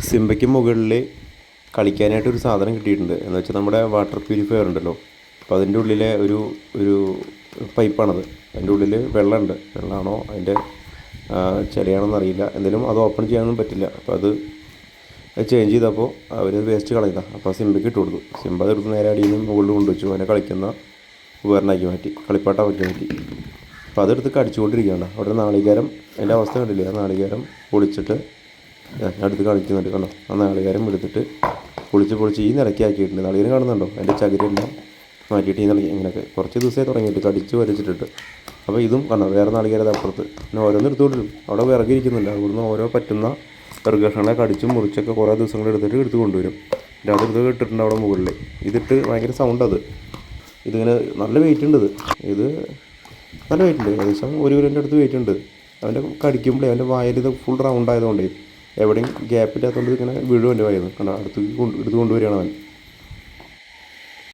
സിംബയ്ക്ക് മുകളിൽ കളിക്കാനായിട്ടൊരു സാധനം കിട്ടിയിട്ടുണ്ട്. എന്ന് വെച്ചാൽ നമ്മുടെ വാട്ടർ പ്യൂരിഫയർ ഉണ്ടല്ലോ, അപ്പോൾ അതിൻ്റെ ഉള്ളിലെ ഒരു ഒരു പൈപ്പാണത്. അതിൻ്റെ ഉള്ളിൽ വെള്ളമുണ്ട്. വെള്ളമാണോ അതിൻ്റെ ചെളിയാണോന്ന് അറിയില്ല. എന്തായാലും അത് ഓപ്പൺ ചെയ്യാനൊന്നും പറ്റില്ല. അപ്പോൾ അത് ചേഞ്ച് ചെയ്തപ്പോൾ അവർ വേസ്റ്റ് കളഞ്ഞതാണ്. അപ്പോൾ സിംബയ്ക്ക് ഇട്ട് കൊടുത്തു. സിംബ അതെടുത്ത് നേരെ അടിയിൽ നിന്ന് മുകളിൽ കൊണ്ടുവച്ചു. അവനെ കളിക്കുന്ന ഉപകരണമാക്കി മാറ്റി, കളിപ്പാട്ടമാക്കി മാറ്റി. അപ്പോൾ അതെടുത്ത് കടിച്ചുകൊണ്ടിരിക്കുകയാണ്. അവിടെ നാളികേരം, അതിൻ്റെ അവസ്ഥ കണ്ടില്ലേ? ആ നാളികേരം പൊളിച്ചിട്ട് അടുത്ത് കളിക്കുന്നുണ്ട്. കണ്ടോ? ആ നാളികേരം എടുത്തിട്ട് പൊളിച്ച് ഈ നിലയ്ക്ക് ആക്കിയിട്ടുണ്ട്. നാളികേരം കാണുന്നുണ്ടോ? അതിൻ്റെ ചകിരെല്ലാം മാറ്റിയിട്ട് ഈ നിലയ്ക്ക് ഇങ്ങനെയൊക്കെ കുറച്ച് ദിവസമേ തുടങ്ങിയിട്ട് കടിച്ച് വലിച്ചിട്ടിട്ട്. അപ്പോൾ ഇതും കണ്ടോ, വേറെ നാളികേരം അപ്പുറത്ത്. പിന്നെ ഓരോന്ന് എടുത്തുകൊണ്ടിരും. അവിടെ വിറകിരിക്കുന്നുണ്ട്. അവിടുന്ന് ഓരോ പറ്റുന്ന വിറക് കഷ്ണങ്ങളെ കടിച്ചും മുറിച്ചൊക്കെ കുറേ ദിവസങ്ങൾ എടുത്ത് കൊണ്ടുവരും. പിന്നെ അതെടുത്ത് ഇട്ടിട്ടുണ്ട് അവിടെ മുകളിൽ. ഇതിട്ട് ഭയങ്കര സൗണ്ട്. ഇതിങ്ങനെ നല്ല വെയിറ്റ് ഉണ്ട്. ഇത് നല്ല വെയിറ്റ് ഉണ്ട്. ഏകദേശം 1 കിലോൻ്റെ അടുത്ത് വെയിറ്റ് ഉണ്ട്. അവൻ്റെ കടിക്കുമ്പോഴേ അവൻ്റെ വായിൽ ഇത് ഫുൾ റൗണ്ട് ആയതുകൊണ്ടേ എവിടെയും ഗ്യാപ്പില്ലാത്തതുകൊണ്ട് ഇങ്ങനെ വീഴും എൻ്റെ വായിൽ നിന്ന്. കണ്ടോ, എടുത്ത് കൊണ്ടുവരികയാണ് അവൻ.